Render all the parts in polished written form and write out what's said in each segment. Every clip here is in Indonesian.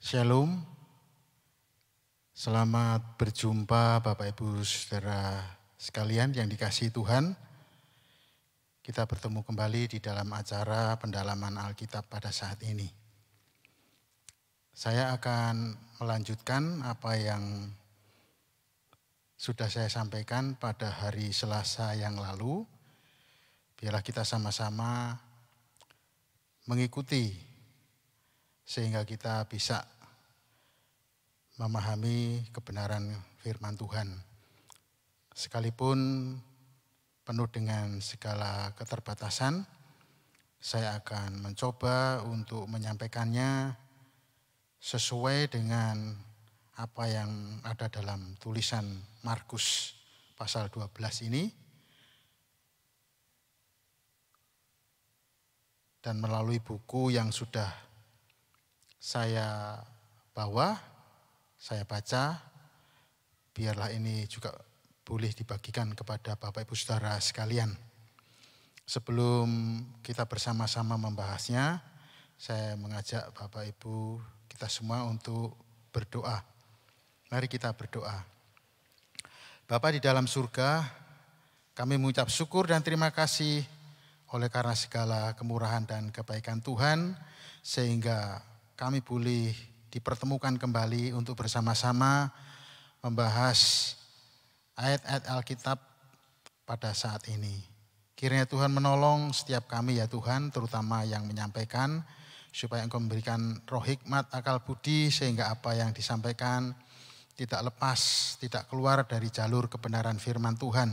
Shalom, selamat berjumpa Bapak Ibu Saudara sekalian yang dikasihi Tuhan. Kita bertemu kembali di dalam acara pendalaman Alkitab pada saat ini. Saya akan melanjutkan apa yang sudah saya sampaikan pada hari Selasa yang lalu. Biarlah kita sama-sama mengikuti sehingga kita bisa memahami kebenaran firman Tuhan. Sekalipun penuh dengan segala keterbatasan, saya akan mencoba untuk menyampaikannya sesuai dengan apa yang ada dalam tulisan Markus pasal 12 ini. Dan melalui buku yang sudah saya bawa, saya baca, biarlah ini juga boleh dibagikan kepada Bapak Ibu Saudara sekalian. Sebelum kita bersama-sama membahasnya, saya mengajak Bapak Ibu kita semua untuk berdoa. Mari kita berdoa. Bapa di dalam surga, kami mengucap syukur dan terima kasih oleh karena segala kemurahan dan kebaikan Tuhan, sehingga kami boleh dipertemukan kembali untuk bersama-sama membahas ayat-ayat Alkitab pada saat ini. Kiranya Tuhan menolong setiap kami ya Tuhan, terutama yang menyampaikan, supaya Engkau memberikan roh hikmat, akal budi, sehingga apa yang disampaikan tidak lepas, tidak keluar dari jalur kebenaran firman Tuhan.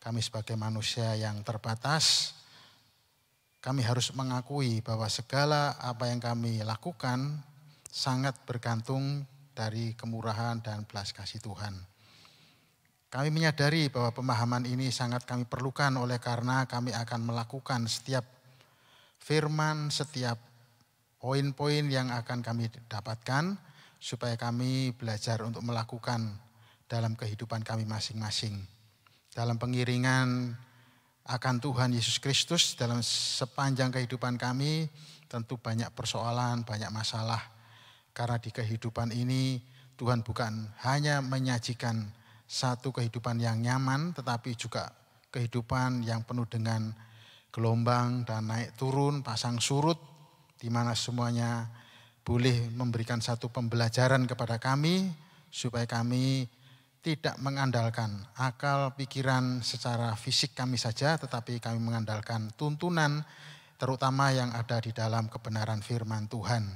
Kami sebagai manusia yang terbatas, kami harus mengakui bahwa segala apa yang kami lakukan sangat bergantung dari kemurahan dan belas kasih Tuhan. Kami menyadari bahwa pemahaman ini sangat kami perlukan oleh karena kami akan melakukan setiap firman, setiap poin-poin yang akan kami dapatkan supaya kami belajar untuk melakukan dalam kehidupan kami masing-masing. Dalam pengiringan akan Tuhan Yesus Kristus dalam sepanjang kehidupan kami, tentu banyak persoalan, banyak masalah. Karena di kehidupan ini Tuhan bukan hanya menyajikan satu kehidupan yang nyaman, tetapi juga kehidupan yang penuh dengan gelombang dan naik turun, pasang surut, di mana semuanya boleh memberikan satu pembelajaran kepada kami, supaya kami tidak mengandalkan akal pikiran secara fisik kami saja, tetapi kami mengandalkan tuntunan terutama yang ada di dalam kebenaran firman Tuhan.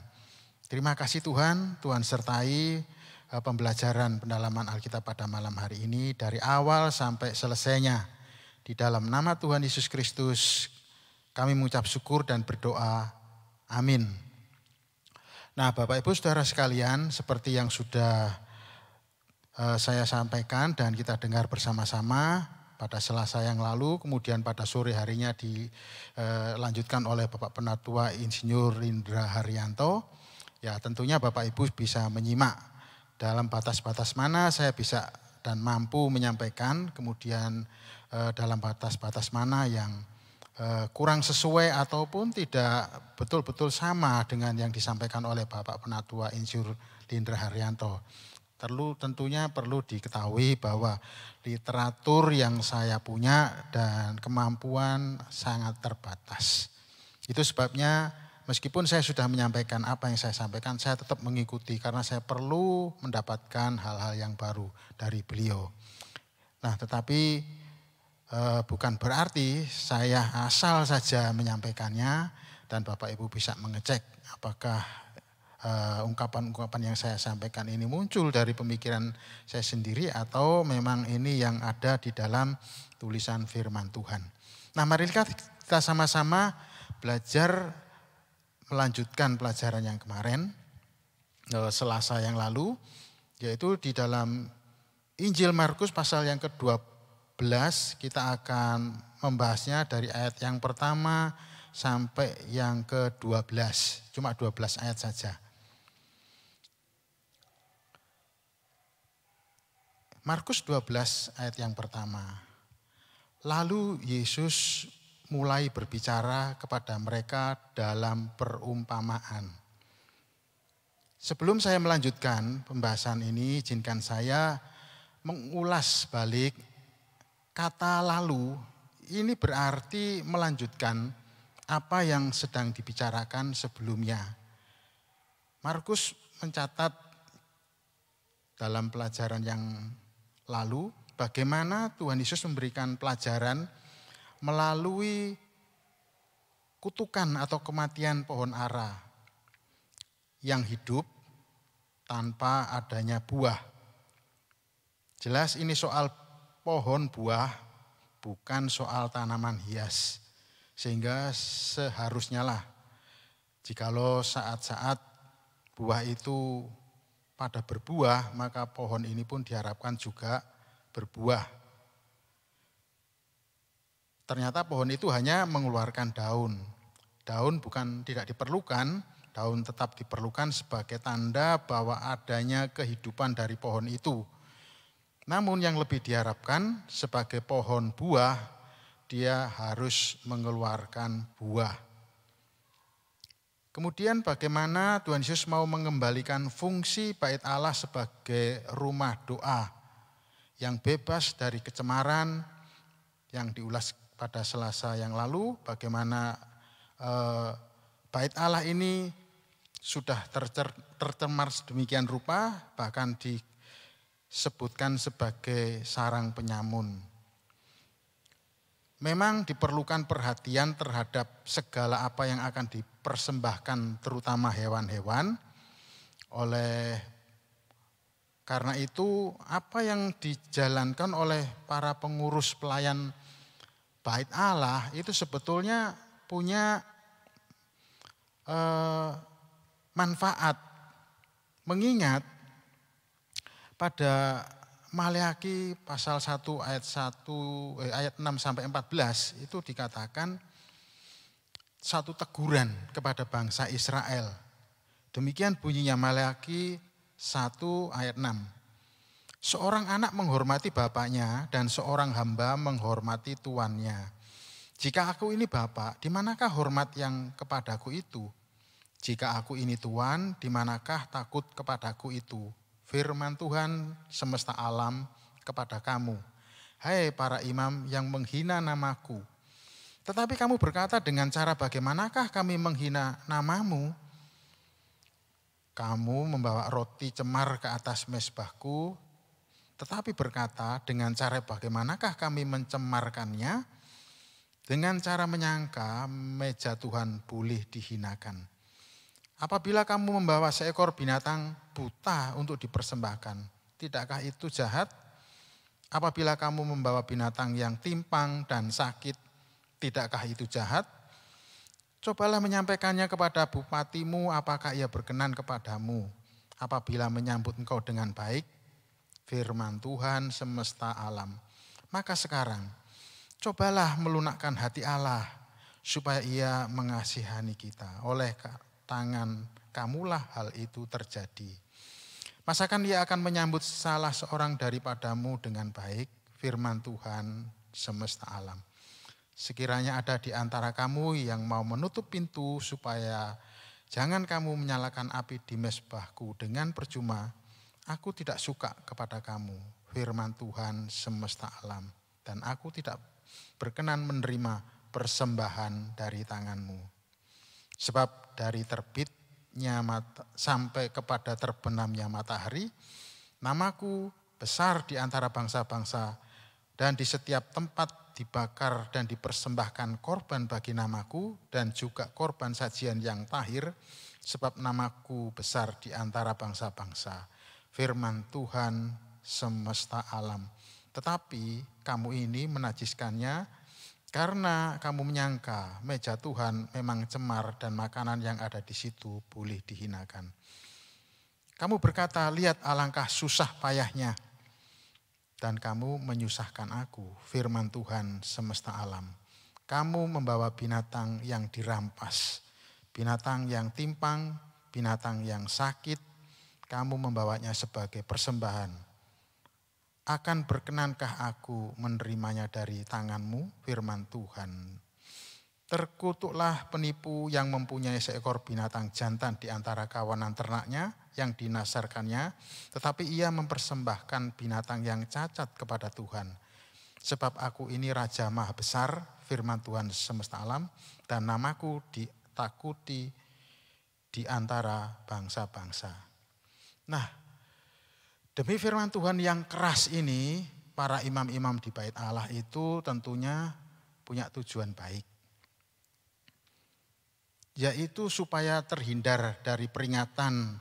Terima kasih Tuhan, Tuhan sertai pembelajaran pendalaman Alkitab pada malam hari ini dari awal sampai selesainya. Di dalam nama Tuhan Yesus Kristus kami mengucap syukur dan berdoa. Amin. Nah Bapak Ibu Saudara sekalian, seperti yang sudah saya sampaikan dan kita dengar bersama-sama pada Selasa yang lalu, kemudian pada sore harinya dilanjutkan oleh Bapak Penatua Insinyur Rindra Haryanto. Ya tentunya Bapak Ibu bisa menyimak dalam batas-batas mana saya bisa dan mampu menyampaikan, kemudian dalam batas-batas mana yang kurang sesuai ataupun tidak betul-betul sama dengan yang disampaikan oleh Bapak Penatua Insinyur Rindra Haryanto. Tentunya perlu diketahui bahwa literatur yang saya punya dan kemampuan sangat terbatas. Itu sebabnya meskipun saya sudah menyampaikan apa yang saya sampaikan, saya tetap mengikuti karena saya perlu mendapatkan hal-hal yang baru dari beliau. Nah tetapi bukan berarti saya asal saja menyampaikannya dan Bapak Ibu bisa mengecek apakah ungkapan-ungkapan yang saya sampaikan ini muncul dari pemikiran saya sendiri atau memang ini yang ada di dalam tulisan firman Tuhan. Nah mari kita sama-sama belajar melanjutkan pelajaran yang kemarin, Selasa yang lalu, yaitu di dalam Injil Markus pasal yang ke-12 kita akan membahasnya dari ayat yang pertama sampai yang ke-12, cuma 12 ayat saja. Markus 12 ayat yang pertama. Lalu Yesus mulai berbicara kepada mereka dalam perumpamaan. Sebelum saya melanjutkan pembahasan ini, izinkan saya mengulas balik kata lalu. Ini berarti melanjutkan apa yang sedang dibicarakan sebelumnya. Markus mencatat dalam pelajaran yang lalu bagaimana Tuhan Yesus memberikan pelajaran melalui kutukan atau kematian pohon ara yang hidup tanpa adanya buah. Jelas ini soal pohon buah, bukan soal tanaman hias. Sehingga seharusnya lah, jikalau saat-saat buah itu pada berbuah, maka pohon ini pun diharapkan juga berbuah. Ternyata pohon itu hanya mengeluarkan daun. Daun bukan tidak diperlukan, daun tetap diperlukan sebagai tanda bahwa adanya kehidupan dari pohon itu. Namun yang lebih diharapkan sebagai pohon buah, dia harus mengeluarkan buah. Kemudian bagaimana Tuhan Yesus mau mengembalikan fungsi bait Allah sebagai rumah doa yang bebas dari kecemaran yang diulas pada Selasa yang lalu. Bagaimana bait Allah ini sudah tercemar sedemikian rupa, bahkan disebutkan sebagai sarang penyamun. Memang diperlukan perhatian terhadap segala apa yang akan dipersembahkan, terutama hewan-hewan. Karena itu apa yang dijalankan oleh para pengurus pelayan bait Allah itu sebetulnya punya manfaat. Mengingat pada Maleakhi pasal 1 ayat 6 sampai 14 itu dikatakan satu teguran kepada bangsa Israel. Demikian bunyinya Maleakhi 1 ayat 6. Seorang anak menghormati bapaknya dan seorang hamba menghormati tuannya. Jika aku ini bapak, di manakah hormat yang kepadaku itu? Jika aku ini tuan, di manakah takut kepadaku itu? Firman Tuhan semesta alam kepada kamu. Hai para imam yang menghina namaku. Tetapi kamu berkata dengan cara bagaimanakah kami menghina namamu? Kamu membawa roti cemar ke atas mezbahku. Tetapi berkata dengan cara bagaimanakah kami mencemarkannya? Dengan cara menyangka meja Tuhan boleh dihinakan. Apabila kamu membawa seekor binatang buta untuk dipersembahkan, tidakkah itu jahat? Apabila kamu membawa binatang yang timpang dan sakit, tidakkah itu jahat? Cobalah menyampaikannya kepada bupatimu, apakah ia berkenan kepadamu. Apabila menyambut engkau dengan baik, firman Tuhan semesta alam. Maka sekarang, cobalah melunakkan hati Allah, supaya ia mengasihani kita. Oleh tangan kamulah hal itu terjadi. Masakan ia akan menyambut salah seorang daripadamu dengan baik, firman Tuhan semesta alam. Sekiranya ada di antara kamu yang mau menutup pintu supaya jangan kamu menyalakan api di mezbahku dengan percuma, aku tidak suka kepada kamu, firman Tuhan semesta alam. Dan aku tidak berkenan menerima persembahan dari tanganmu. Sebab dari terbitnya sampai kepada terbenamnya matahari, namaku besar di antara bangsa-bangsa, dan di setiap tempat dibakar dan dipersembahkan korban bagi namaku, dan juga korban sajian yang tahir, sebab namaku besar di antara bangsa-bangsa. Firman Tuhan semesta alam. Tetapi kamu ini menajiskannya, karena kamu menyangka meja Tuhan memang cemar dan makanan yang ada di situ boleh dihinakan. Kamu berkata, lihat alangkah susah payahnya. Dan kamu menyusahkan aku, firman Tuhan semesta alam. Kamu membawa binatang yang dirampas, binatang yang timpang, binatang yang sakit. Kamu membawanya sebagai persembahan. Akan berkenankah aku menerimanya dari tanganmu, firman Tuhan. Terkutuklah penipu yang mempunyai seekor binatang jantan di antara kawanan ternaknya yang dinasarkannya, tetapi ia mempersembahkan binatang yang cacat kepada Tuhan. Sebab aku ini Raja Maha Besar, firman Tuhan semesta alam, dan namaku ditakuti di antara bangsa-bangsa. Nah, demi firman Tuhan yang keras ini, para imam-imam di Bait Allah itu tentunya punya tujuan baik. Yaitu supaya terhindar dari peringatan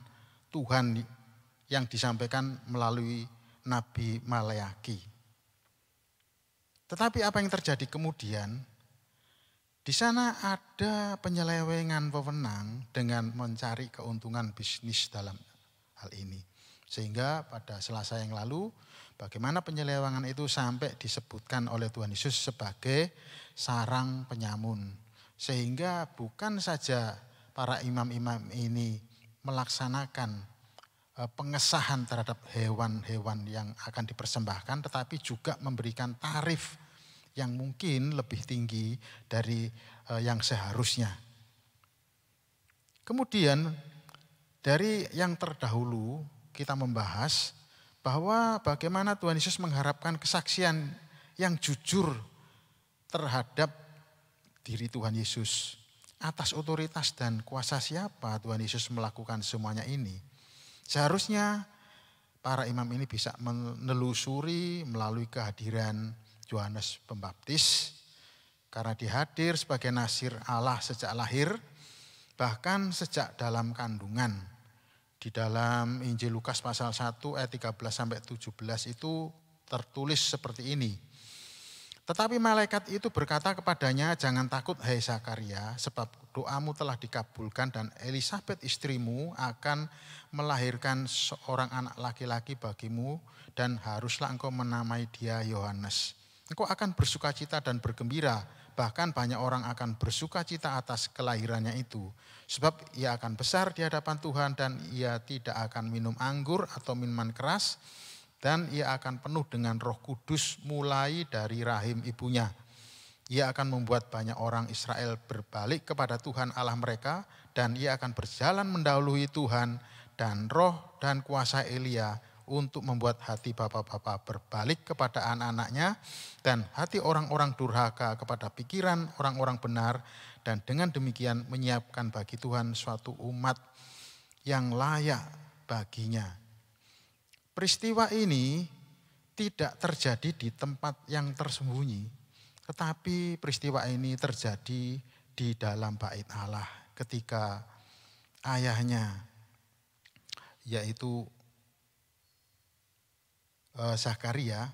Tuhan yang disampaikan melalui Nabi Maleaki. Tetapi apa yang terjadi kemudian? Di sana ada penyelewengan wewenang dengan mencari keuntungan bisnis dalam hal ini. Sehingga pada Selasa yang lalu, bagaimana penyelewengan itu sampai disebutkan oleh Tuhan Yesus sebagai sarang penyamun. Sehingga bukan saja para imam-imam ini melaksanakan pengesahan terhadap hewan-hewan yang akan dipersembahkan, tetapi juga memberikan tarif yang mungkin lebih tinggi dari yang seharusnya. Kemudian dari yang terdahulu kita membahas bahwa bagaimana Tuhan Yesus mengharapkan kesaksian yang jujur terhadap diri Tuhan Yesus. Atas otoritas dan kuasa siapa Tuhan Yesus melakukan semuanya ini? Seharusnya para imam ini bisa menelusuri melalui kehadiran Yohanes Pembaptis. Karena dihadir sebagai nasir Allah sejak lahir, bahkan sejak dalam kandungan. Di dalam Injil Lukas pasal 1 ayat 13-17 itu tertulis seperti ini. Tetapi malaikat itu berkata kepadanya, jangan takut hai Zakaria, sebab doamu telah dikabulkan dan Elisabet istrimu akan melahirkan seorang anak laki-laki bagimu dan haruslah engkau menamai dia Yohanes. Engkau akan bersukacita dan bergembira, bahkan banyak orang akan bersukacita atas kelahirannya itu. Sebab ia akan besar di hadapan Tuhan dan ia tidak akan minum anggur atau minuman keras, dan ia akan penuh dengan Roh Kudus mulai dari rahim ibunya. Ia akan membuat banyak orang Israel berbalik kepada Tuhan Allah mereka, dan ia akan berjalan mendahului Tuhan dan roh dan kuasa Elia untuk membuat hati bapa-bapa berbalik kepada anak-anaknya dan hati orang-orang durhaka kepada pikiran orang-orang benar, dan dengan demikian menyiapkan bagi Tuhan suatu umat yang layak baginya. Peristiwa ini tidak terjadi di tempat yang tersembunyi, tetapi peristiwa ini terjadi di dalam Bait Allah ketika ayahnya, yaitu Zakaria,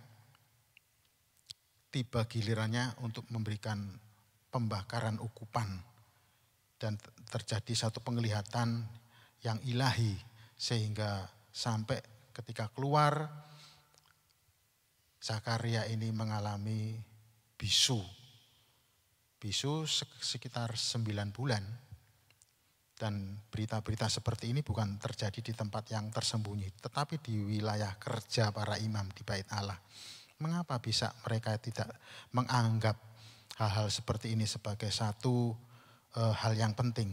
tiba gilirannya untuk memberikan pembakaran ukupan. Dan terjadi satu penglihatan yang ilahi sehingga sampai ketika keluar, Zakaria ini mengalami bisu. Bisu sekitar 9 bulan. Dan berita-berita seperti ini bukan terjadi di tempat yang tersembunyi, tetapi di wilayah kerja para imam di Bait Allah. Mengapa bisa mereka tidak menganggap hal-hal seperti ini sebagai satu hal yang penting?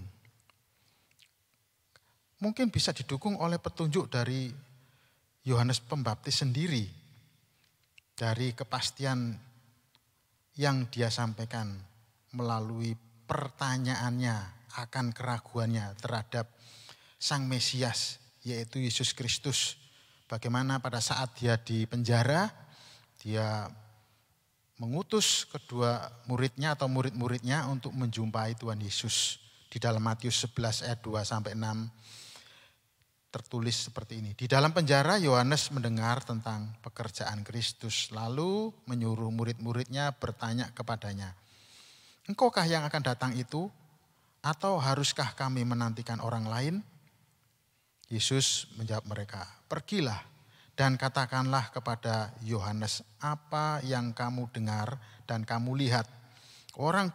Mungkin bisa didukung oleh petunjuk dari Yohanes Pembaptis sendiri, dari kepastian yang dia sampaikan melalui pertanyaannya akan keraguannya terhadap Sang Mesias, yaitu Yesus Kristus. Bagaimana pada saat dia di penjara, dia mengutus kedua muridnya atau murid-muridnya untuk menjumpai Tuhan Yesus. Di dalam Matius 11 ayat 2-6 tertulis seperti ini. Di dalam penjara Yohanes mendengar tentang pekerjaan Kristus, lalu menyuruh murid-muridnya bertanya kepadanya, engkaukah yang akan datang itu? Atau haruskah kami menantikan orang lain? Yesus menjawab mereka, pergilah dan katakanlah kepada Yohanes apa yang kamu dengar dan kamu lihat. Orang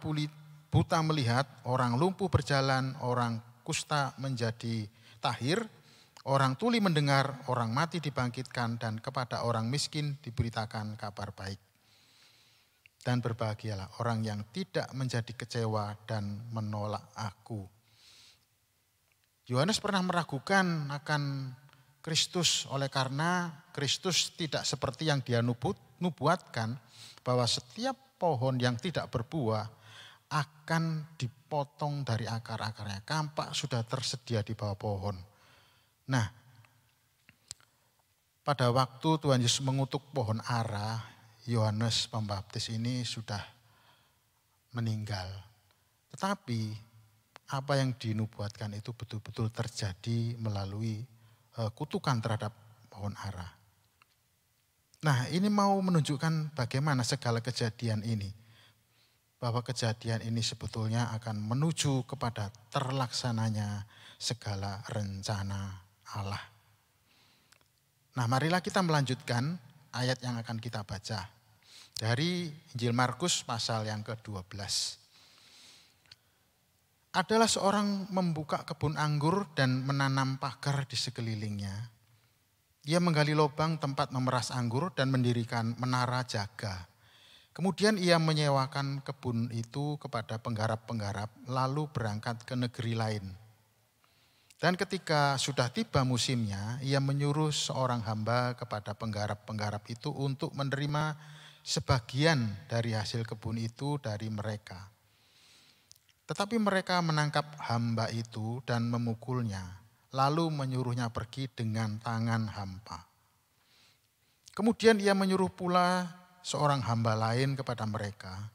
buta melihat, orang lumpuh berjalan, orang kusta menjadi tahir, orang tuli mendengar, orang mati dibangkitkan, dan kepada orang miskin diberitakan kabar baik. Dan berbahagialah orang yang tidak menjadi kecewa dan menolak aku. Yohanes pernah meragukan akan Kristus oleh karena Kristus tidak seperti yang dia nubuatkan bahwa setiap pohon yang tidak berbuah akan dipotong dari akar-akarnya. Kampak sudah tersedia di bawah pohon. Nah, pada waktu Tuhan Yesus mengutuk pohon ara, Yohanes Pembaptis ini sudah meninggal. Tetapi apa yang dinubuatkan itu betul-betul terjadi melalui kutukan terhadap pohon ara. Nah, ini mau menunjukkan bagaimana segala kejadian ini. Bahwa kejadian ini sebetulnya akan menuju kepada terlaksananya segala rencana Allah. Nah, marilah kita melanjutkan ayat yang akan kita baca. Dari Injil Markus pasal yang ke-12. Adalah seorang membuka kebun anggur dan menanam pagar di sekelilingnya. Ia menggali lubang tempat memeras anggur dan mendirikan menara jaga. Kemudian ia menyewakan kebun itu kepada penggarap-penggarap lalu berangkat ke negeri lain. Dan ketika sudah tiba musimnya, ia menyuruh seorang hamba kepada penggarap-penggarap itu untuk menerima sebagian dari hasil kebun itu dari mereka. Tetapi mereka menangkap hamba itu dan memukulnya, lalu menyuruhnya pergi dengan tangan hampa. Kemudian ia menyuruh pula seorang hamba lain kepada mereka.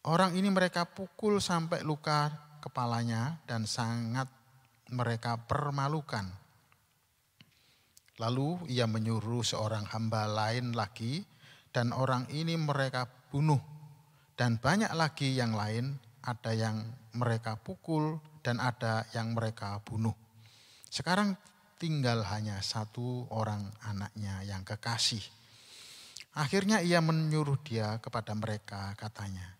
Orang ini mereka pukul sampai luka kepalanya dan sangat mereka permalukan. Lalu ia menyuruh seorang hamba lain lagi dan orang ini mereka bunuh. Dan banyak lagi yang lain, ada yang mereka pukul dan ada yang mereka bunuh. Sekarang tinggal hanya satu orang anaknya yang kekasih. Akhirnya ia menyuruh dia kepada mereka, katanya,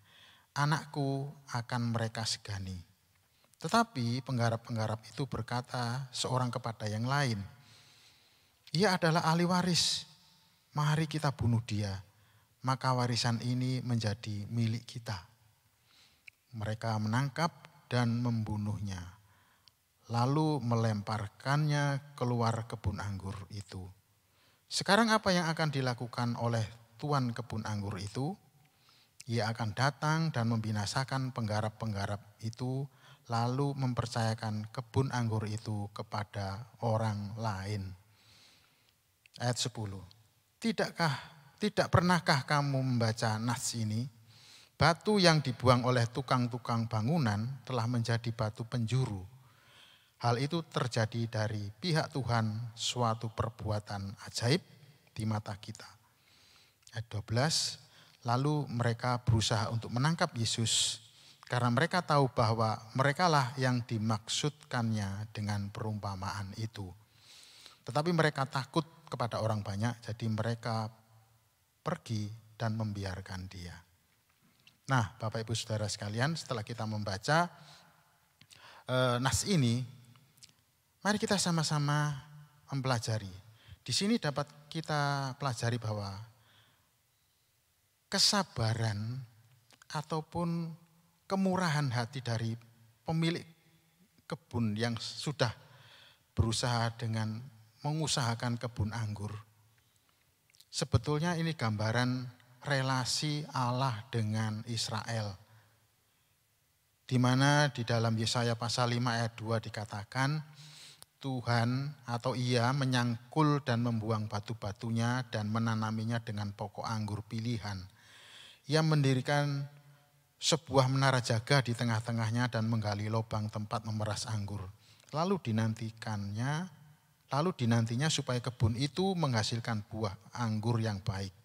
anakku akan mereka segani. Tetapi penggarap-penggarap itu berkata seorang kepada yang lain, ia adalah ahli waris, mari kita bunuh dia, maka warisan ini menjadi milik kita. Mereka menangkap dan membunuhnya, lalu melemparkannya keluar kebun anggur itu. Sekarang apa yang akan dilakukan oleh tuan kebun anggur itu? Ia akan datang dan membinasakan penggarap-penggarap itu, lalu mempercayakan kebun anggur itu kepada orang lain. Ayat 10. Tidak pernahkah kamu membaca nas ini? Batu yang dibuang oleh tukang-tukang bangunan telah menjadi batu penjuru. Hal itu terjadi dari pihak Tuhan, suatu perbuatan ajaib di mata kita. Ayat 12, lalu mereka berusaha untuk menangkap Yesus karena mereka tahu bahwa merekalah yang dimaksudkannya dengan perumpamaan itu. Tetapi mereka takut kepada orang banyak, jadi mereka pergi dan membiarkan dia. Nah, Bapak Ibu Saudara sekalian, setelah kita membaca nas ini, mari kita sama-sama mempelajari. Di sini dapat kita pelajari bahwa kesabaran ataupun kemurahan hati dari pemilik kebun yang sudah berusaha dengan mengusahakan kebun anggur. Sebetulnya ini gambaran relasi Allah dengan Israel. Di mana di dalam Yesaya pasal 5 ayat 2 dikatakan Tuhan atau ia menyangkul dan membuang batu-batunya dan menanaminya dengan pokok anggur pilihan. Ia mendirikan sebuah menara jaga di tengah-tengahnya dan menggali lubang tempat memeras anggur. Lalu dinantinya supaya kebun itu menghasilkan buah anggur yang baik.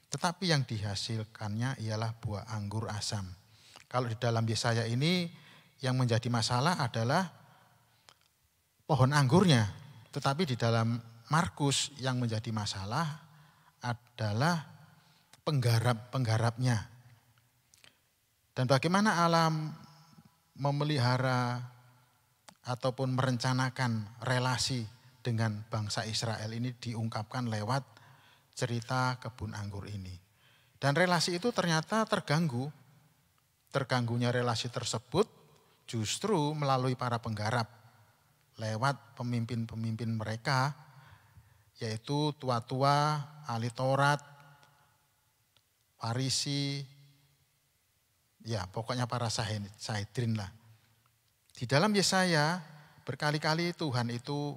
Tetapi yang dihasilkannya ialah buah anggur asam. Kalau di dalam Yesaya ini yang menjadi masalah adalah pohon anggurnya. Tetapi di dalam Markus yang menjadi masalah adalah penggarap-penggarapnya. Dan bagaimana Allah memelihara ataupun merencanakan relasi dengan bangsa Israel ini diungkapkan lewat cerita kebun anggur ini. Dan relasi itu ternyata terganggu. Terganggunya relasi tersebut justru melalui para penggarap. Lewat pemimpin-pemimpin mereka, yaitu tua-tua, ahli Taurat, Farisi, ya pokoknya para Sanhedrin lah. Di dalam Yesaya berkali-kali Tuhan itu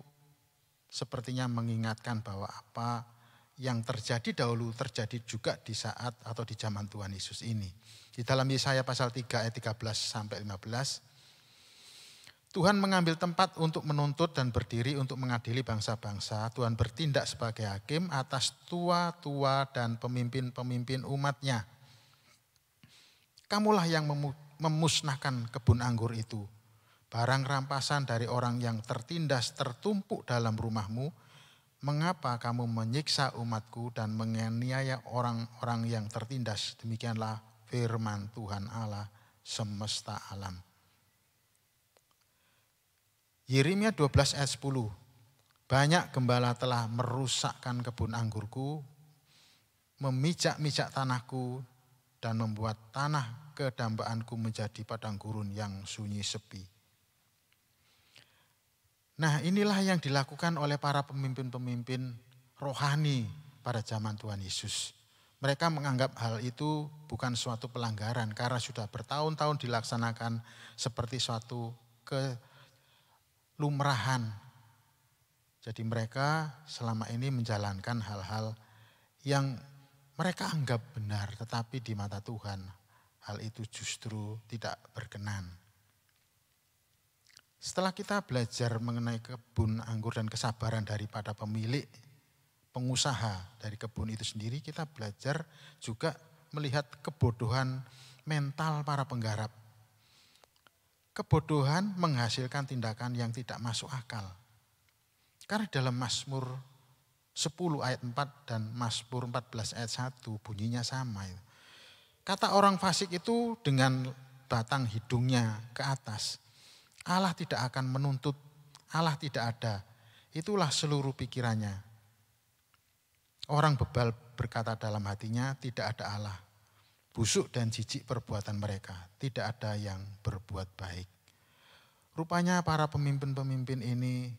sepertinya mengingatkan bahwa apa yang terjadi dahulu terjadi juga di saat atau di zaman Tuhan Yesus ini. Di dalam Yesaya pasal 3 ayat 13 sampai 15, Tuhan mengambil tempat untuk menuntut dan berdiri untuk mengadili bangsa-bangsa. Tuhan bertindak sebagai hakim atas tua-tua dan pemimpin-pemimpin umat-Nya. Kamulah yang memusnahkan kebun anggur itu. Barang rampasan dari orang yang tertindas tertumpuk dalam rumahmu. Mengapa kamu menyiksa umatku dan menganiaya orang-orang yang tertindas? Demikianlah firman Tuhan Allah semesta alam. Yeremia 12 ayat 10. Banyak gembala telah merusakkan kebun anggurku, memijak-mijak tanahku, dan membuat tanah kedambaanku menjadi padang gurun yang sunyi sepi. Nah, inilah yang dilakukan oleh para pemimpin-pemimpin rohani pada zaman Tuhan Yesus. Mereka menganggap hal itu bukan suatu pelanggaran karena sudah bertahun-tahun dilaksanakan seperti suatu kelumrahan. Jadi mereka selama ini menjalankan hal-hal yang mereka anggap benar, tetapi di mata Tuhan hal itu justru tidak berkenan. Setelah kita belajar mengenai kebun anggur dan kesabaran daripada pemilik, pengusaha dari kebun itu sendiri, kita belajar juga melihat kebodohan mental para penggarap. Kebodohan menghasilkan tindakan yang tidak masuk akal. Karena dalam Mazmur 10 ayat 4 dan Mazmur 14 ayat 1 bunyinya sama. Kata orang fasik itu dengan batang hidungnya ke atas. Allah tidak akan menuntut, Allah tidak ada. Itulah seluruh pikirannya. Orang bebal berkata dalam hatinya, tidak ada Allah. Busuk dan jijik perbuatan mereka, tidak ada yang berbuat baik. Rupanya para pemimpin-pemimpin ini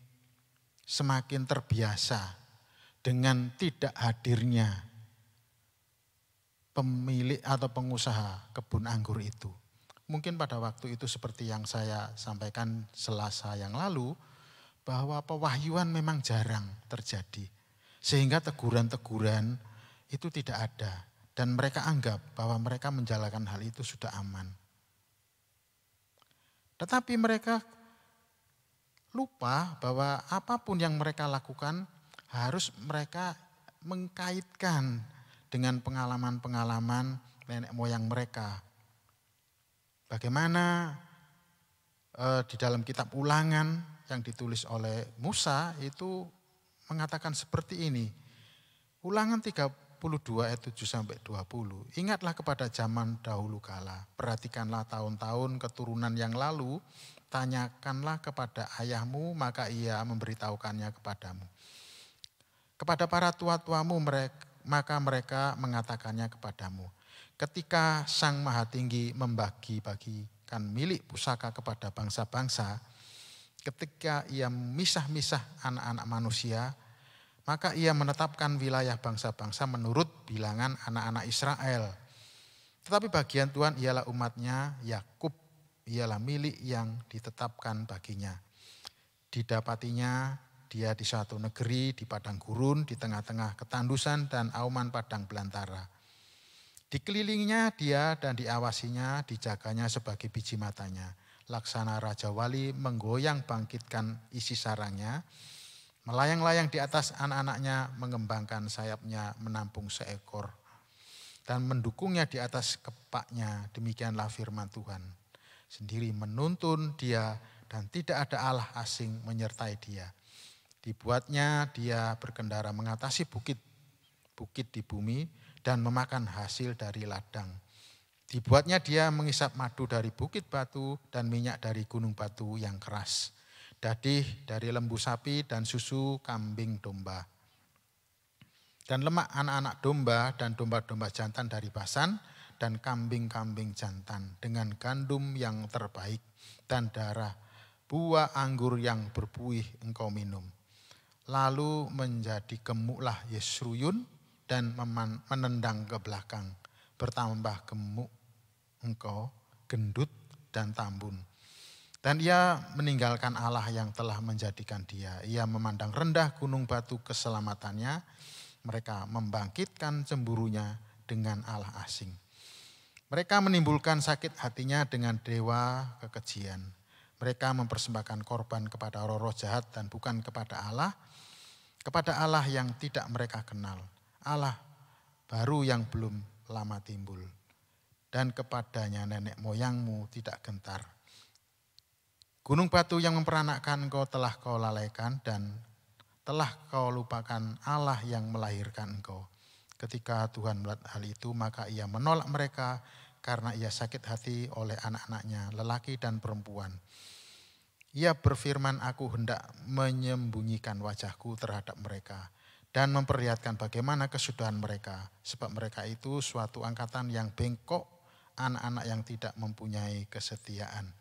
semakin terbiasa dengan tidak hadirnya pemilik atau pengusaha kebun anggur itu. Mungkin pada waktu itu seperti yang saya sampaikan Selasa yang lalu, bahwa pewahyuan memang jarang terjadi. Sehingga teguran-teguran itu tidak ada. Dan mereka anggap bahwa mereka menjalankan hal itu sudah aman. Tetapi mereka lupa bahwa apapun yang mereka lakukan harus mereka mengkaitkan dengan pengalaman-pengalaman nenek moyang mereka. Bagaimana di dalam kitab Ulangan yang ditulis oleh Musa itu mengatakan seperti ini. Ulangan 32 ayat 7 sampai 20. Ingatlah kepada zaman dahulu kala. Perhatikanlah tahun-tahun keturunan yang lalu. Tanyakanlah kepada ayahmu maka ia memberitahukannya kepadamu. Kepada para tua-tuamu maka mereka mengatakannya kepadamu. Ketika Sang Maha Tinggi membagi-bagikan milik pusaka kepada bangsa-bangsa, ketika ia misah-misah anak-anak manusia, maka ia menetapkan wilayah bangsa-bangsa menurut bilangan anak-anak Israel. Tetapi bagian Tuhan ialah umatnya, Yakub ialah milik yang ditetapkan baginya. Didapatinya dia di suatu negeri, di padang gurun, di tengah-tengah ketandusan dan auman padang belantara. Dikelilinginya dia dan diawasinya, dijaganya sebagai biji matanya. Laksana Raja Wali menggoyang bangkitkan isi sarangnya. Melayang-layang di atas anak-anaknya, mengembangkan sayapnya, menampung seekor. Dan mendukungnya di atas kepaknya, demikianlah firman Tuhan. Sendiri menuntun dia dan tidak ada Allah asing menyertai dia. Dibuatnya dia berkendara mengatasi bukit di bumi, dan memakan hasil dari ladang. Dibuatnya dia mengisap madu dari bukit batu dan minyak dari gunung batu yang keras. Dadih dari lembu sapi dan susu kambing domba. Dan lemak anak-anak domba dan domba-domba jantan dari Basan dan kambing-kambing jantan dengan gandum yang terbaik dan darah buah anggur yang berbuih engkau minum. Lalu menjadi gemuklah Yesruyun dan menendang ke belakang. Bertambah gemuk engkau, gendut dan tambun. Dan ia meninggalkan Allah yang telah menjadikan dia. Ia memandang rendah gunung batu keselamatannya. Mereka membangkitkan cemburunya dengan Allah asing. Mereka menimbulkan sakit hatinya dengan dewa kekejian. Mereka mempersembahkan korban kepada roh-roh jahat dan bukan kepada Allah yang tidak mereka kenal. Allah baru yang belum lama timbul. Dan kepadanya nenek moyangmu tidak gentar. Gunung batu yang memperanakkan engkau telah kau lalaikan dan telah kau lupakan Allah yang melahirkan engkau. Ketika Tuhan melihat hal itu, maka ia menolak mereka karena ia sakit hati oleh anak-anaknya, lelaki dan perempuan. Ia berfirman, aku hendak menyembunyikan wajahku terhadap mereka dan memperlihatkan bagaimana kesudahan mereka. Sebab mereka itu suatu angkatan yang bengkok, anak-anak yang tidak mempunyai kesetiaan.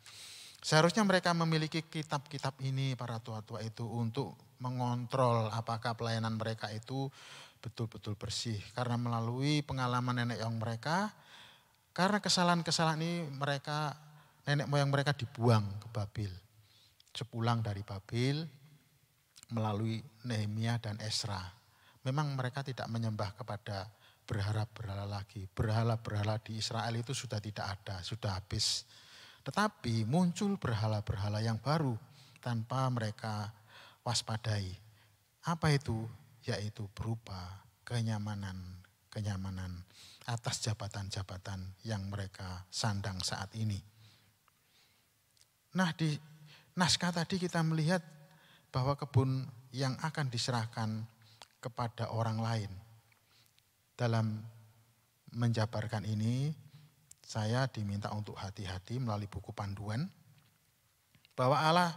Seharusnya mereka memiliki kitab-kitab ini, para tua-tua itu, untuk mengontrol apakah pelayanan mereka itu betul-betul bersih. Karena melalui pengalaman nenek moyang mereka, karena kesalahan-kesalahan ini nenek moyang mereka dibuang ke Babil. Sepulang dari Babil melalui Nehemia dan Esra. Memang mereka tidak menyembah kepada berhala-berhala lagi. Berhala-berhala di Israel itu sudah tidak ada, sudah habis. Tetapi muncul berhala-berhala yang baru tanpa mereka waspadai. Apa itu? Yaitu berupa kenyamanan atas jabatan-jabatan yang mereka sandang saat ini. Nah, di naskah tadi kita melihat bahwa kebun yang akan diserahkan kepada orang lain. Dalam menjabarkan ini, saya diminta untuk hati-hati melalui buku panduan bahwa Allah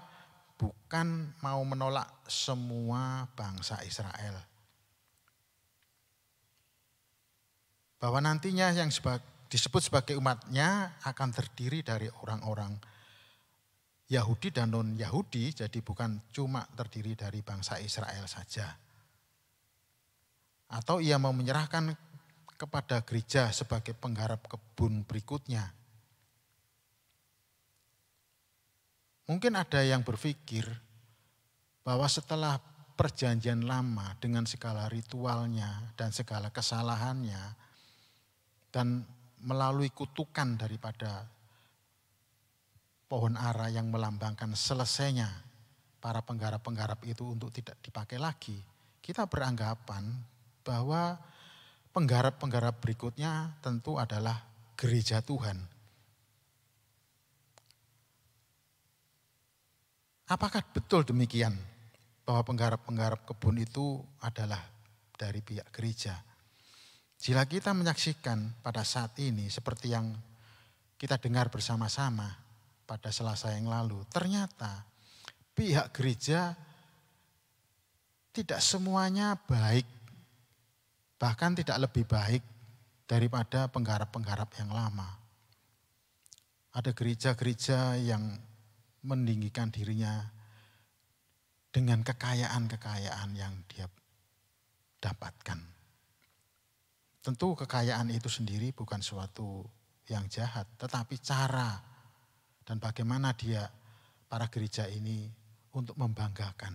bukan mau menolak semua bangsa Israel. Bahwa nantinya yang disebut sebagai umatnya akan terdiri dari orang-orang Yahudi dan non-Yahudi, jadi bukan cuma terdiri dari bangsa Israel saja. Atau ia mau menyerahkan kepada gereja sebagai penggarap kebun berikutnya. Mungkin ada yang berpikir bahwa setelah perjanjian lama dengan segala ritualnya dan segala kesalahannya dan melalui kutukan daripada pohon ara yang melambangkan selesainya para penggarap-penggarap itu untuk tidak dipakai lagi, kita beranggapan bahwa penggarap-penggarap berikutnya tentu adalah gereja Tuhan. Apakah betul demikian bahwa penggarap-penggarap kebun itu adalah dari pihak gereja? Jika kita menyaksikan pada saat ini seperti yang kita dengar bersama-sama pada Selasa yang lalu, ternyata pihak gereja tidak semuanya baik, bahkan tidak lebih baik daripada penggarap-penggarap yang lama. Ada gereja-gereja yang meninggikan dirinya dengan kekayaan-kekayaan yang dia dapatkan. Tentu kekayaan itu sendiri bukan suatu yang jahat, tetapi cara dan bagaimana para gereja ini untuk membanggakan.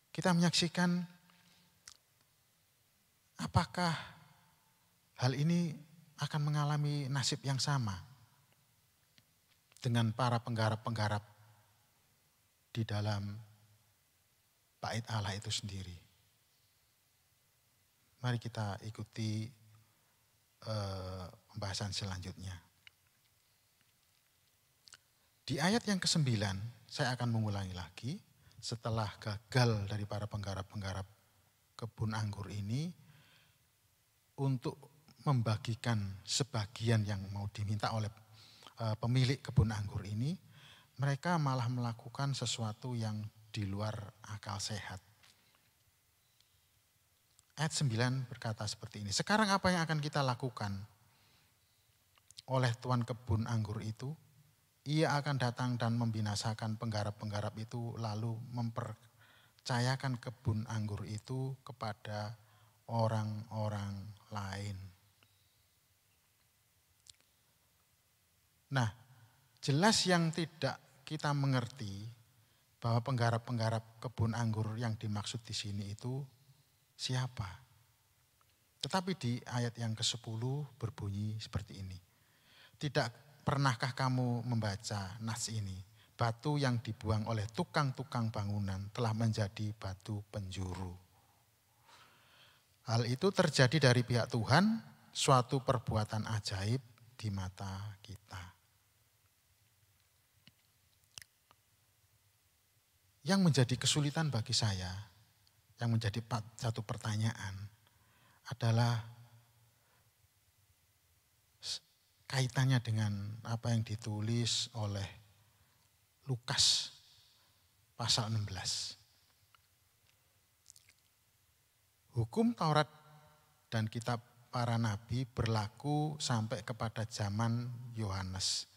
Kita menyaksikan apakah hal ini akan mengalami nasib yang sama dengan para penggarap-penggarap di dalam bait Allah itu sendiri. Mari kita ikuti pembahasan selanjutnya. Di ayat yang ke-9, saya akan mengulangi lagi, setelah gagal dari para penggarap-penggarap kebun anggur ini untuk membagikan sebagian yang mau diminta oleh pemilik kebun anggur ini, mereka malah melakukan sesuatu yang di luar akal sehat. Ayat 9 berkata seperti ini. Sekarang apa yang akan kita lakukan oleh tuan kebun anggur itu? Ia akan datang dan membinasakan penggarap-penggarap itu lalu mempercayakan kebun anggur itu kepada orang-orang lain. Nah, jelas yang tidak kita mengerti bahwa penggarap-penggarap kebun anggur yang dimaksud di sini itu siapa? Tetapi di ayat yang ke-10 berbunyi seperti ini. Tidak pernahkah kamu membaca nas ini? Batu yang dibuang oleh tukang-tukang bangunan telah menjadi batu penjuru. Hal itu terjadi dari pihak Tuhan, suatu perbuatan ajaib di mata kita. Yang menjadi kesulitan bagi saya, yang menjadi satu pertanyaan adalah kaitannya dengan apa yang ditulis oleh Lukas pasal 16. Hukum Taurat dan kitab para nabi berlaku sampai kepada zaman Yohanes.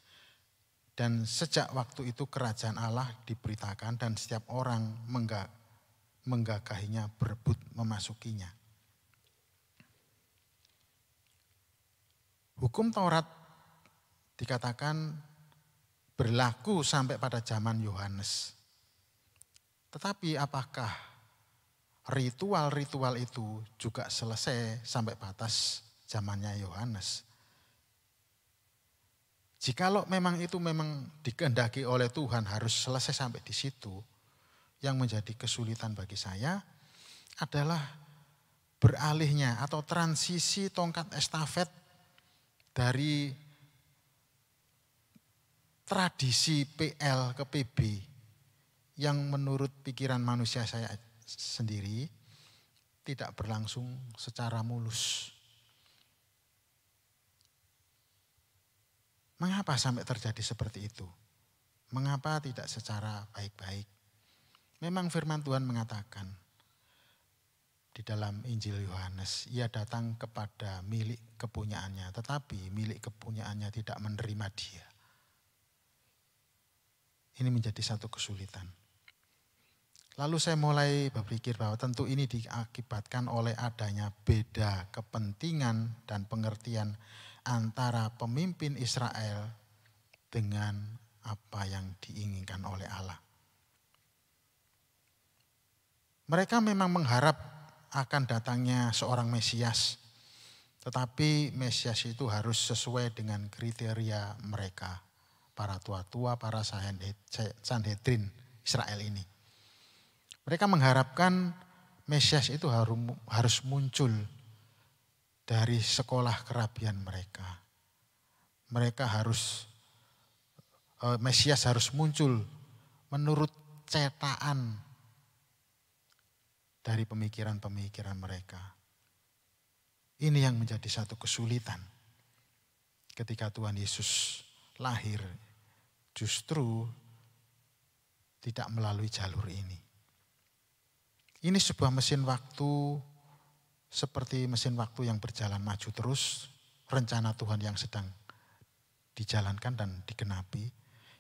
Dan sejak waktu itu kerajaan Allah diberitakan dan setiap orang menggagahinya, berebut memasukinya. Hukum Taurat dikatakan berlaku sampai pada zaman Yohanes. Tetapi apakah ritual-ritual itu juga selesai sampai batas zamannya Yohanes? Jikalau memang itu memang dikehendaki oleh Tuhan harus selesai sampai di situ, yang menjadi kesulitan bagi saya adalah beralihnya atau transisi tongkat estafet dari tradisi PL ke PB yang menurut pikiran manusia saya sendiri tidak berlangsung secara mulus. Mengapa sampai terjadi seperti itu? Mengapa tidak secara baik-baik? Memang firman Tuhan mengatakan di dalam Injil Yohanes, ia datang kepada milik kepunyaannya, tetapi milik kepunyaannya tidak menerima dia. Ini menjadi satu kesulitan. Lalu saya mulai berpikir bahwa tentu ini diakibatkan oleh adanya beda kepentingan dan pengertian antara pemimpin Israel dengan apa yang diinginkan oleh Allah. Mereka memang mengharap akan datangnya seorang Mesias, tetapi Mesias itu harus sesuai dengan kriteria mereka, para tua-tua, para Sanhedrin Israel ini. Mereka mengharapkan Mesias itu harus muncul dari sekolah kerabian mereka. Mesias harus muncul menurut cetakan dari pemikiran-pemikiran mereka. Ini yang menjadi satu kesulitan ketika Tuhan Yesus lahir, justru tidak melalui jalur ini. Ini sebuah mesin waktu, seperti mesin waktu yang berjalan maju terus, rencana Tuhan yang sedang dijalankan dan digenapi,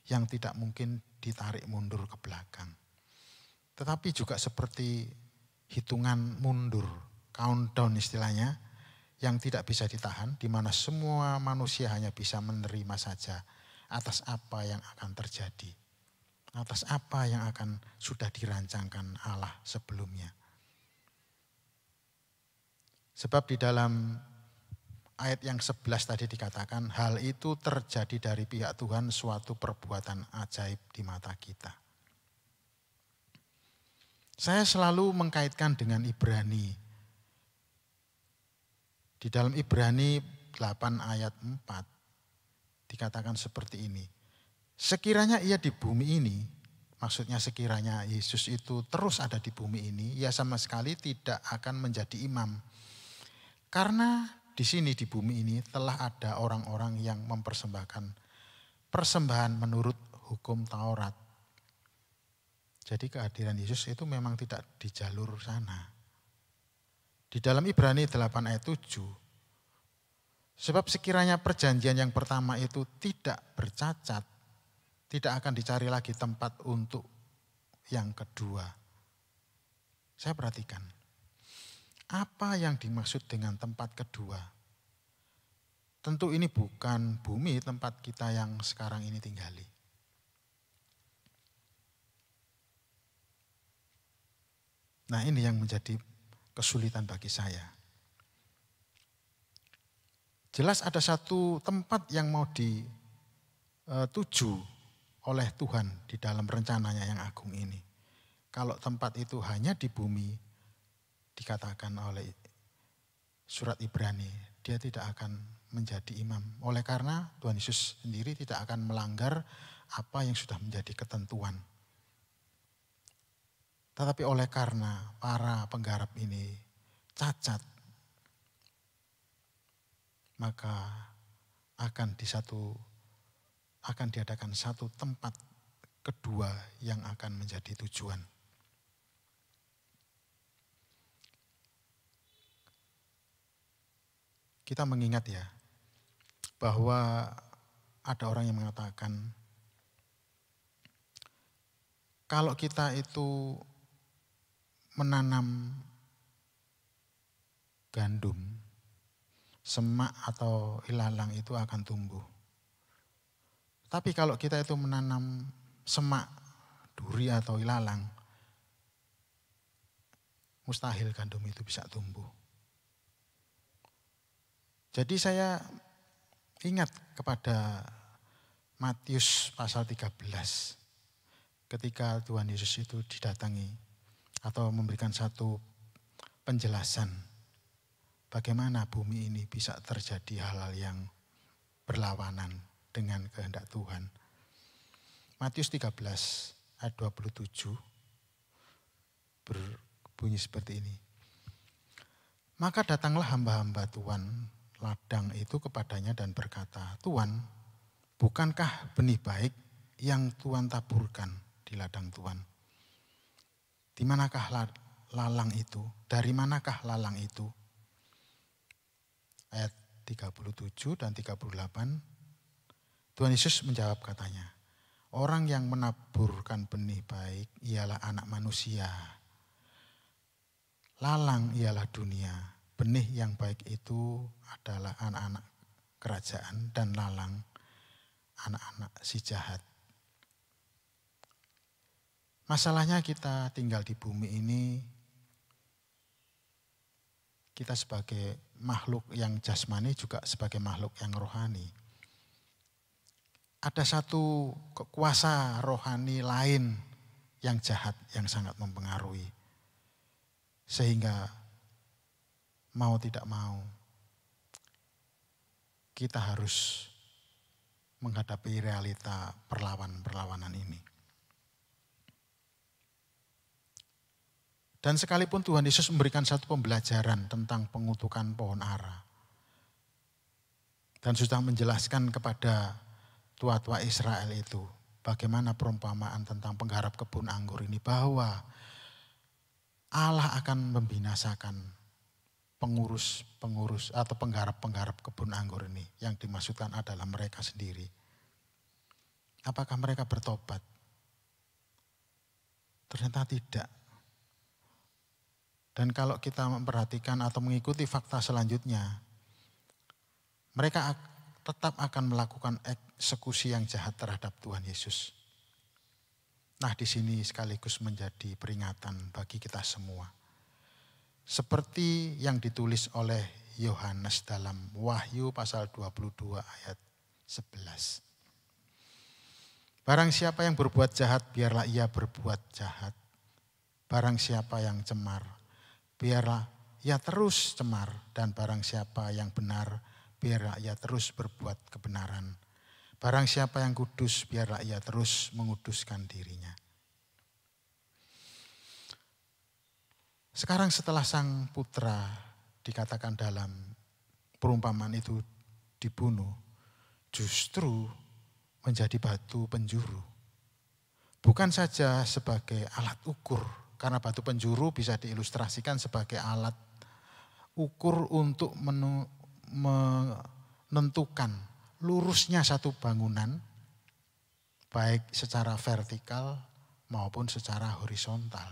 yang tidak mungkin ditarik mundur ke belakang. Tetapi juga seperti hitungan mundur, countdown istilahnya, yang tidak bisa ditahan, di mana semua manusia hanya bisa menerima saja atas apa yang akan terjadi, atas apa yang akan sudah dirancangkan Allah sebelumnya. Sebab di dalam ayat yang 11 tadi dikatakan, hal itu terjadi dari pihak Tuhan, suatu perbuatan ajaib di mata kita. Saya selalu mengkaitkan dengan Ibrani. Di dalam Ibrani 8 ayat 4 dikatakan seperti ini. Sekiranya ia di bumi ini, maksudnya sekiranya Yesus itu terus ada di bumi ini, ia sama sekali tidak akan menjadi imam. Karena di sini di bumi ini telah ada orang-orang yang mempersembahkan persembahan menurut hukum Taurat. Jadi kehadiran Yesus itu memang tidak di jalur sana. Di dalam Ibrani 8 ayat 7, sebab sekiranya perjanjian yang pertama itu tidak bercacat, tidak akan dicari lagi tempat untuk yang kedua. Saya perhatikan, apa yang dimaksud dengan tempat kedua? Tentu ini bukan bumi tempat kita yang sekarang ini tinggali. Nah, ini yang menjadi kesulitan bagi saya. Jelas ada satu tempat yang mau dituju oleh Tuhan di dalam rencananya yang agung ini. Kalau tempat itu hanya di bumi, dikatakan oleh surat Ibrani, dia tidak akan menjadi imam. Oleh karena Tuhan Yesus sendiri tidak akan melanggar apa yang sudah menjadi ketentuan. Tetapi oleh karena para penggarap ini cacat, maka akan diadakan satu tempat kedua yang akan menjadi tujuan. Kita mengingat ya, bahwa ada orang yang mengatakan, kalau kita itu menanam gandum, semak atau ilalang itu akan tumbuh. Tapi kalau kita itu menanam semak, duri atau ilalang, mustahil gandum itu bisa tumbuh. Jadi saya ingat kepada Matius pasal 13, ketika Tuhan Yesus itu didatangi atau memberikan satu penjelasan bagaimana bumi ini bisa terjadi hal-hal yang berlawanan dengan kehendak Tuhan. Matius 13 ayat 27 berbunyi seperti ini. Maka datanglah hamba-hamba Tuhan ladang itu kepadanya dan berkata, Tuhan, bukankah benih baik yang Tuhan taburkan di ladang Tuhan? Di manakah lalang itu? Dari manakah lalang itu? Ayat 37 dan 38, Tuhan Yesus menjawab katanya, orang yang menaburkan benih baik ialah anak manusia. Lalang ialah dunia. Benih yang baik itu adalah anak-anak kerajaan dan lalang anak-anak si jahat. Masalahnya kita tinggal di bumi ini, kita sebagai makhluk yang jasmani juga sebagai makhluk yang rohani. Ada satu kuasa rohani lain yang jahat yang sangat mempengaruhi. Sehingga mau tidak mau kita harus menghadapi realita perlawanan ini. Dan sekalipun Tuhan Yesus memberikan satu pembelajaran tentang pengutukan pohon ara. Dan sudah menjelaskan kepada tua-tua Israel itu bagaimana perumpamaan tentang penggarap kebun anggur ini, bahwa Allah akan membinasakan pengurus atau penggarap kebun anggur ini. Yang dimaksudkan adalah mereka sendiri. Apakah mereka bertobat? Ternyata tidak. Dan kalau kita memperhatikan atau mengikuti fakta selanjutnya, mereka tetap akan melakukan eksekusi yang jahat terhadap Tuhan Yesus. Nah, di sini sekaligus menjadi peringatan bagi kita semua. Seperti yang ditulis oleh Yohanes dalam Wahyu pasal 22 ayat 11. Barang siapa yang berbuat jahat, biarlah ia berbuat jahat. Barang siapa yang cemar, biarlah ia terus cemar, dan barang siapa yang benar, biarlah ia terus berbuat kebenaran. Barang siapa yang kudus, biarlah ia terus menguduskan dirinya. Sekarang setelah sang putra dikatakan dalam perumpamaan itu dibunuh, justru menjadi batu penjuru. Bukan saja sebagai alat ukur, karena batu penjuru bisa diilustrasikan sebagai alat ukur untuk menentukan lurusnya satu bangunan baik secara vertikal maupun secara horizontal.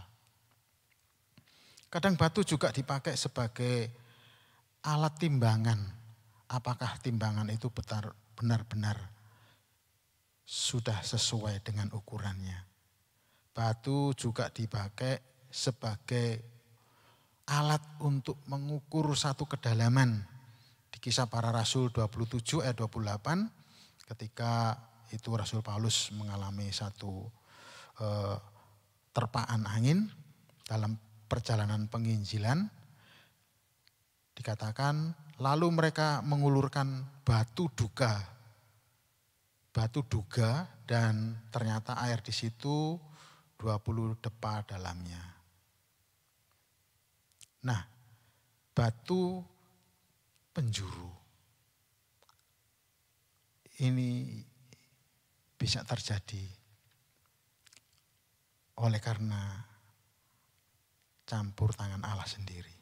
Kadang batu juga dipakai sebagai alat timbangan. Apakah timbangan itu benar-benar sudah sesuai dengan ukurannya. Batu juga dipakai sebagai alat untuk mengukur satu kedalaman. Di Kisah Para Rasul 27 ayat 28 ketika itu Rasul Paulus mengalami satu terpaan angin dalam perjalanan penginjilan. Dikatakan lalu mereka mengulurkan batu duga dan ternyata air di situ 20 depa dalamnya. Nah, batu penjuru ini bisa terjadi oleh karena campur tangan Allah sendiri.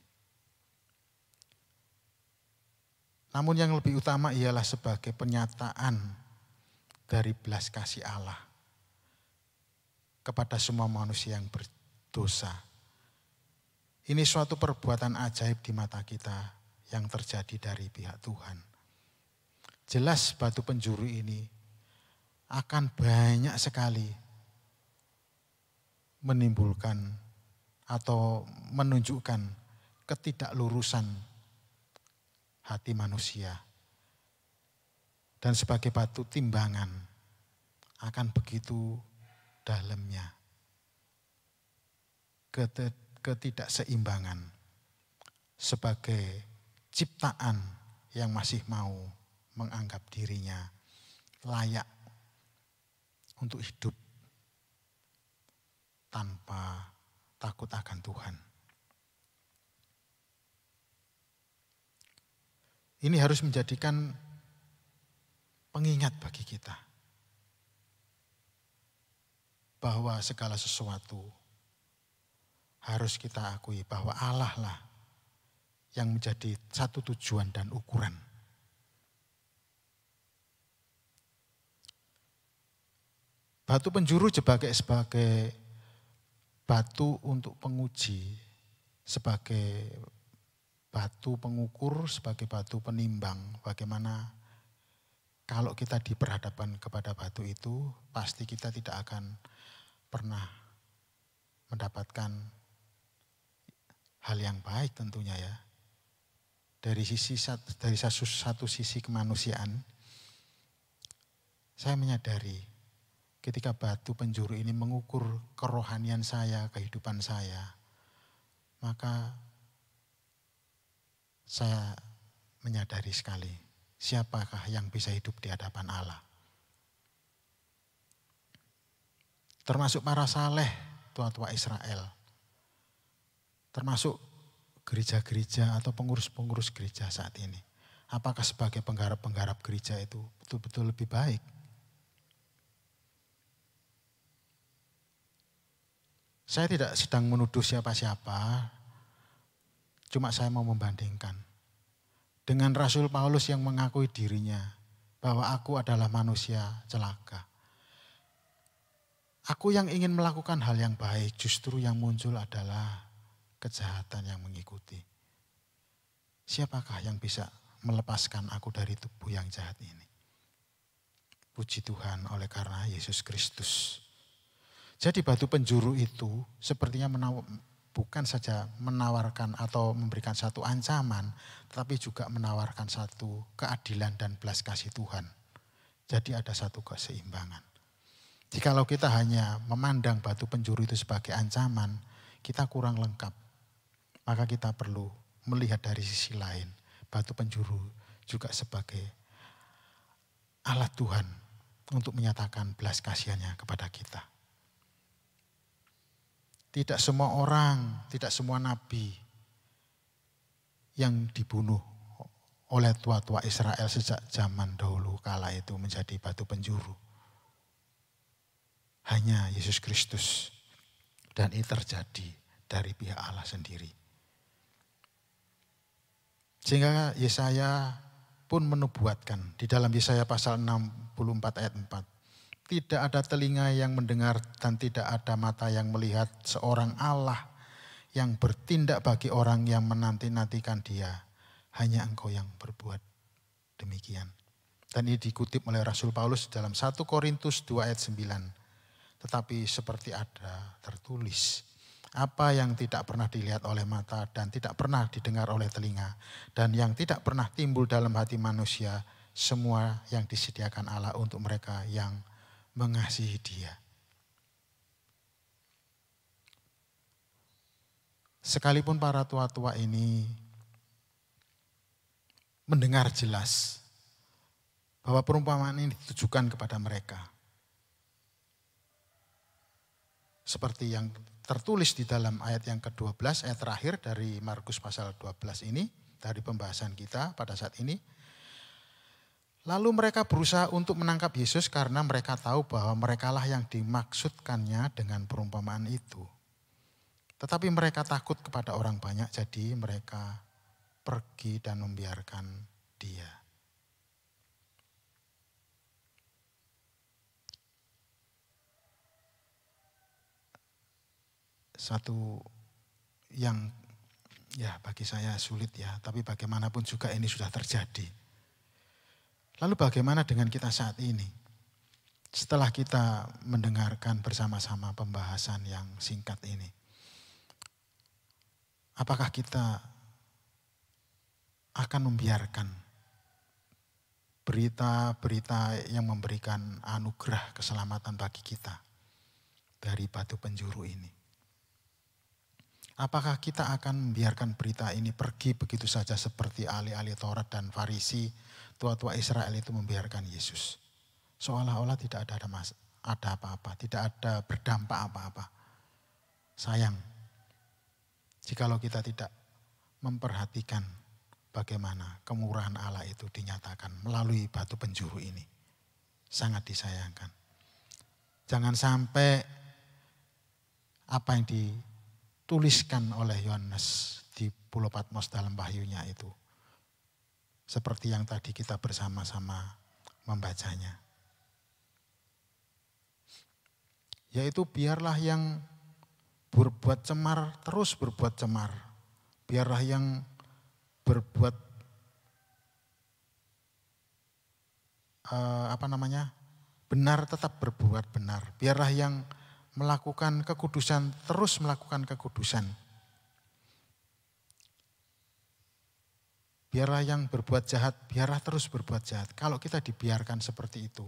Namun yang lebih utama ialah sebagai penyataan dari belas kasih Allah kepada semua manusia yang berdosa. Ini suatu perbuatan ajaib di mata kita yang terjadi dari pihak Tuhan. Jelas batu penjuru ini akan banyak sekali menimbulkan atau menunjukkan ketidaklurusan hati manusia. Dan sebagai batu timbangan akan begitu dalamnya ketidakseimbangan sebagai ciptaan yang masih mau menganggap dirinya layak untuk hidup tanpa takut akan Tuhan. Ini harus menjadikan pengingat bagi kita bahwa segala sesuatu harus kita akui bahwa Allah lah yang menjadi satu tujuan dan ukuran. Batu penjuru sebagai batu untuk penguji, sebagai batu pengukur, sebagai batu penimbang. Bagaimana kalau kita diperhadapkan kepada batu itu, pasti kita tidak akan pernah mendapatkan hal yang baik tentunya ya. Dari satu sisi kemanusiaan, saya menyadari ketika batu penjuru ini mengukur kerohanian saya, kehidupan saya, maka saya menyadari sekali siapakah yang bisa hidup di hadapan Allah. Termasuk para saleh, tua-tua Israel. Termasuk gereja-gereja atau pengurus-pengurus gereja saat ini. Apakah sebagai penggarap-penggarap gereja itu betul-betul lebih baik? Saya tidak sedang menuduh siapa-siapa, cuma saya mau membandingkan dengan Rasul Paulus yang mengakui dirinya bahwa aku adalah manusia celaka. Aku yang ingin melakukan hal yang baik, justru yang muncul adalah kejahatan yang mengikuti. Siapakah yang bisa melepaskan aku dari tubuh yang jahat ini? Puji Tuhan oleh karena Yesus Kristus. Jadi batu penjuru itu sepertinya bukan saja menawarkan atau memberikan satu ancaman, tetapi juga menawarkan satu keadilan dan belas kasih Tuhan. Jadi ada satu keseimbangan. Jikalau kita hanya memandang batu penjuru itu sebagai ancaman, kita kurang lengkap. Maka kita perlu melihat dari sisi lain, batu penjuru juga sebagai alat Tuhan untuk menyatakan belas kasihannya kepada kita. Tidak semua orang, tidak semua nabi yang dibunuh oleh tua-tua Israel sejak zaman dahulu kala itu menjadi batu penjuru. Hanya Yesus Kristus, dan itu terjadi dari pihak Allah sendiri. Sehingga Yesaya pun menubuatkan di dalam Yesaya pasal 64 ayat 4. Tidak ada telinga yang mendengar dan tidak ada mata yang melihat seorang Allah yang bertindak bagi orang yang menanti-nantikan dia. Hanya engkau yang berbuat demikian. Dan ini dikutip oleh Rasul Paulus dalam 1 Korintus 2 ayat 9. Tetapi seperti ada tertulis, apa yang tidak pernah dilihat oleh mata dan tidak pernah didengar oleh telinga, dan yang tidak pernah timbul dalam hati manusia, semua yang disediakan Allah untuk mereka yang mengasihi Dia. Sekalipun para tua-tua ini mendengar jelas bahwa perumpamaan ini ditujukan kepada mereka. Seperti yang tertulis di dalam ayat yang ke-12, ayat terakhir dari Markus pasal 12 ini, dari pembahasan kita pada saat ini. Lalu mereka berusaha untuk menangkap Yesus karena mereka tahu bahwa merekalah yang dimaksudkannya dengan perumpamaan itu. Tetapi mereka takut kepada orang banyak, jadi mereka pergi dan membiarkan dia. Satu yang ya bagi saya sulit ya, tapi bagaimanapun juga ini sudah terjadi. Lalu bagaimana dengan kita saat ini? Setelah kita mendengarkan bersama-sama pembahasan yang singkat ini. Apakah kita akan membiarkan berita-berita yang memberikan anugerah keselamatan bagi kita dari batu penjuru ini? Apakah kita akan membiarkan berita ini pergi begitu saja seperti ahli-ahli Taurat dan Farisi, tua-tua Israel itu membiarkan Yesus? Seolah-olah tidak ada apa-apa, tidak ada berdampak apa-apa. Sayang, jikalau kita tidak memperhatikan bagaimana kemurahan Allah itu dinyatakan melalui batu penjuru ini. Sangat disayangkan. Jangan sampai apa yang dituliskan oleh Yohanes di Pulau Patmos dalam wahyunya itu, seperti yang tadi kita bersama-sama membacanya. Yaitu biarlah yang berbuat cemar terus berbuat cemar. Biarlah yang berbuat benar tetap berbuat benar. Biarlah yang melakukan kekudusan terus melakukan kekudusan. Biarlah yang berbuat jahat, biarlah terus berbuat jahat. Kalau kita dibiarkan seperti itu,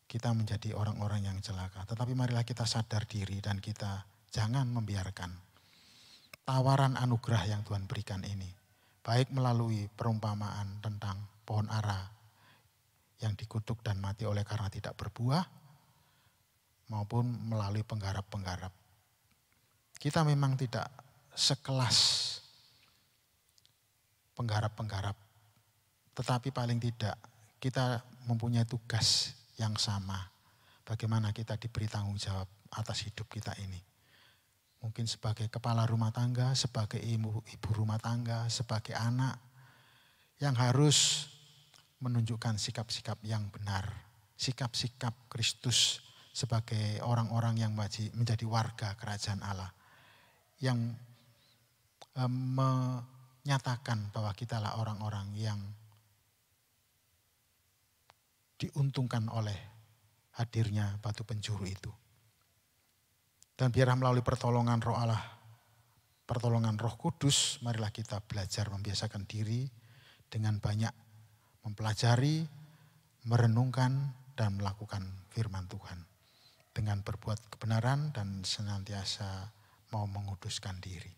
kita menjadi orang-orang yang celaka. Tetapi marilah kita sadar diri dan kita jangan membiarkan tawaran anugerah yang Tuhan berikan ini. Baik melalui perumpamaan tentang pohon ara yang dikutuk dan mati oleh karena tidak berbuah, maupun melalui penggarap-penggarap. Kita memang tidak sekelas penggarap-penggarap, tetapi paling tidak kita mempunyai tugas yang sama. Bagaimana kita diberi tanggung jawab atas hidup kita ini. Mungkin sebagai kepala rumah tangga, sebagai ibu rumah tangga, sebagai anak yang harus menunjukkan sikap-sikap yang benar. Sikap-sikap Kristus sebagai orang-orang yang menjadi warga kerajaan Allah. Yang menyatakan bahwa kitalah orang-orang yang diuntungkan oleh hadirnya batu penjuru itu. Dan biarlah melalui pertolongan Roh Allah, pertolongan Roh Kudus, marilah kita belajar membiasakan diri dengan banyak mempelajari, merenungkan, dan melakukan firman Tuhan. Dengan berbuat kebenaran dan senantiasa mau menguduskan diri.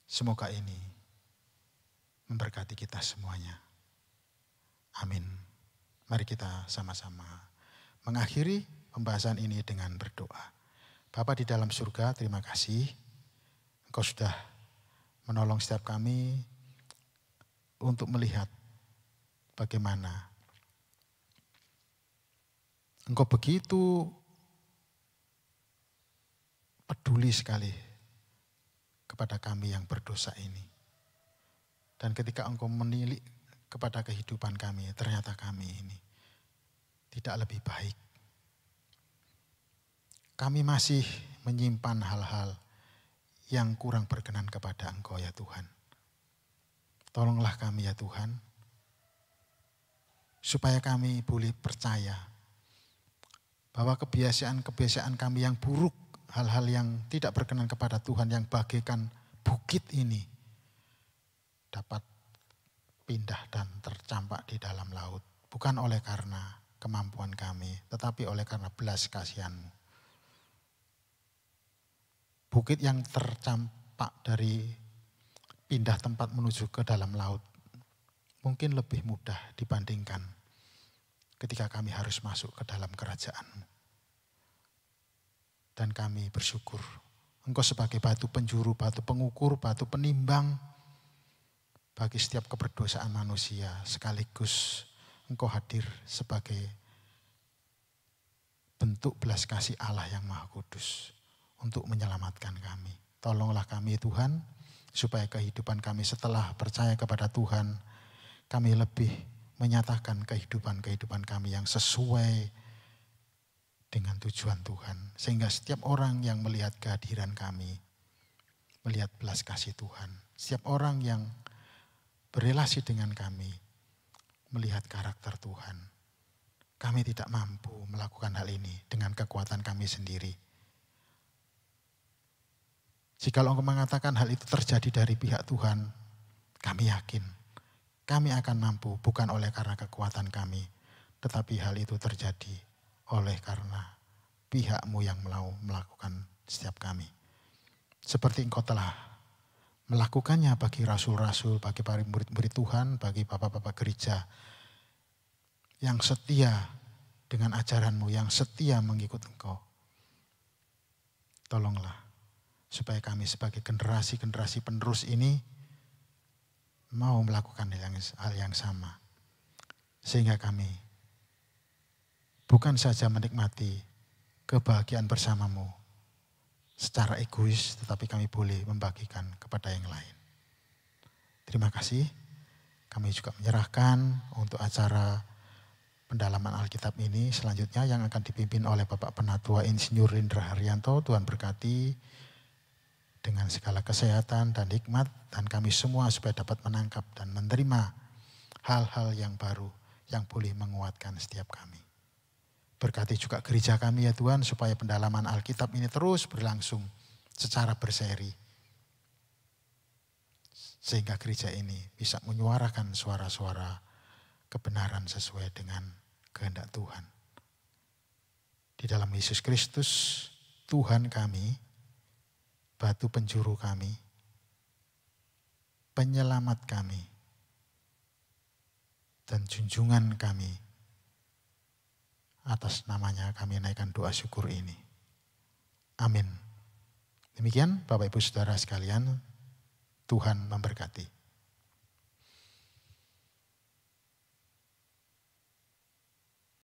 Semoga ini memberkati kita semuanya. Amin. Mari kita sama-sama mengakhiri pembahasan ini dengan berdoa. Bapa di dalam surga, terima kasih. Engkau sudah menolong setiap kami untuk melihat bagaimana Engkau begitu peduli sekali kepada kami yang berdosa ini. Dan ketika Engkau menilik kepada kehidupan kami, ternyata kami ini tidak lebih baik. Kami masih menyimpan hal-hal yang kurang berkenan kepada Engkau ya Tuhan. Tolonglah kami ya Tuhan, supaya kami boleh percaya bahwa kebiasaan-kebiasaan kami yang buruk, hal-hal yang tidak berkenan kepada Tuhan, yang bagaikan bukit ini, dapat pindah dan tercampak di dalam laut. Bukan oleh karena kemampuan kami, tetapi oleh karena belas kasihan-Mu. Bukit yang tercampak dari pindah tempat menuju ke dalam laut mungkin lebih mudah dibandingkan ketika kami harus masuk ke dalam kerajaan-Mu. Dan kami bersyukur Engkau sebagai batu penjuru, batu pengukur, batu penimbang bagi setiap keberdosaan manusia, sekaligus Engkau hadir sebagai bentuk belas kasih Allah yang Maha Kudus untuk menyelamatkan kami. Tolonglah kami Tuhan, supaya kehidupan kami setelah percaya kepada Tuhan, kami lebih menyatakan kehidupan kami yang sesuai dengan tujuan Tuhan. Sehingga setiap orang yang melihat kehadiran kami, melihat belas kasih Tuhan. Setiap orang yang berelasi dengan kami, melihat karakter Tuhan. Kami tidak mampu melakukan hal ini dengan kekuatan kami sendiri. Jika Engkau mengatakan hal itu terjadi dari pihak Tuhan, kami yakin kami akan mampu, bukan oleh karena kekuatan kami, tetapi hal itu terjadi oleh karena pihak-Mu yang mau melakukan setiap kami. Seperti Engkau telah melakukannya bagi rasul-rasul, bagi para murid-murid Tuhan, bagi bapak-bapak gereja yang setia dengan ajaran-Mu, yang setia mengikut Engkau. Tolonglah supaya kami sebagai generasi-generasi penerus ini mau melakukan hal yang sama. Sehingga kami bukan saja menikmati kebahagiaan bersama-Mu secara egois, tetapi kami boleh membagikan kepada yang lain. Terima kasih. Kami juga menyerahkan untuk acara pendalaman Alkitab ini selanjutnya yang akan dipimpin oleh Bapak Penatua Insinyur Rindra Haryanto. Tuhan berkati dengan segala kesehatan dan hikmat, dan kami semua supaya dapat menangkap dan menerima hal-hal yang baru yang boleh menguatkan setiap kami. Berkati juga gereja kami ya Tuhan, supaya pendalaman Alkitab ini terus berlangsung secara berseri. Sehingga gereja ini bisa menyuarakan suara-suara kebenaran sesuai dengan kehendak Tuhan. Di dalam Yesus Kristus, Tuhan kami, batu penjuru kami, penyelamat kami, dan junjungan kami, atas namanya kami naikkan doa syukur ini. Amin. Demikian Bapak Ibu Saudara sekalian, Tuhan memberkati.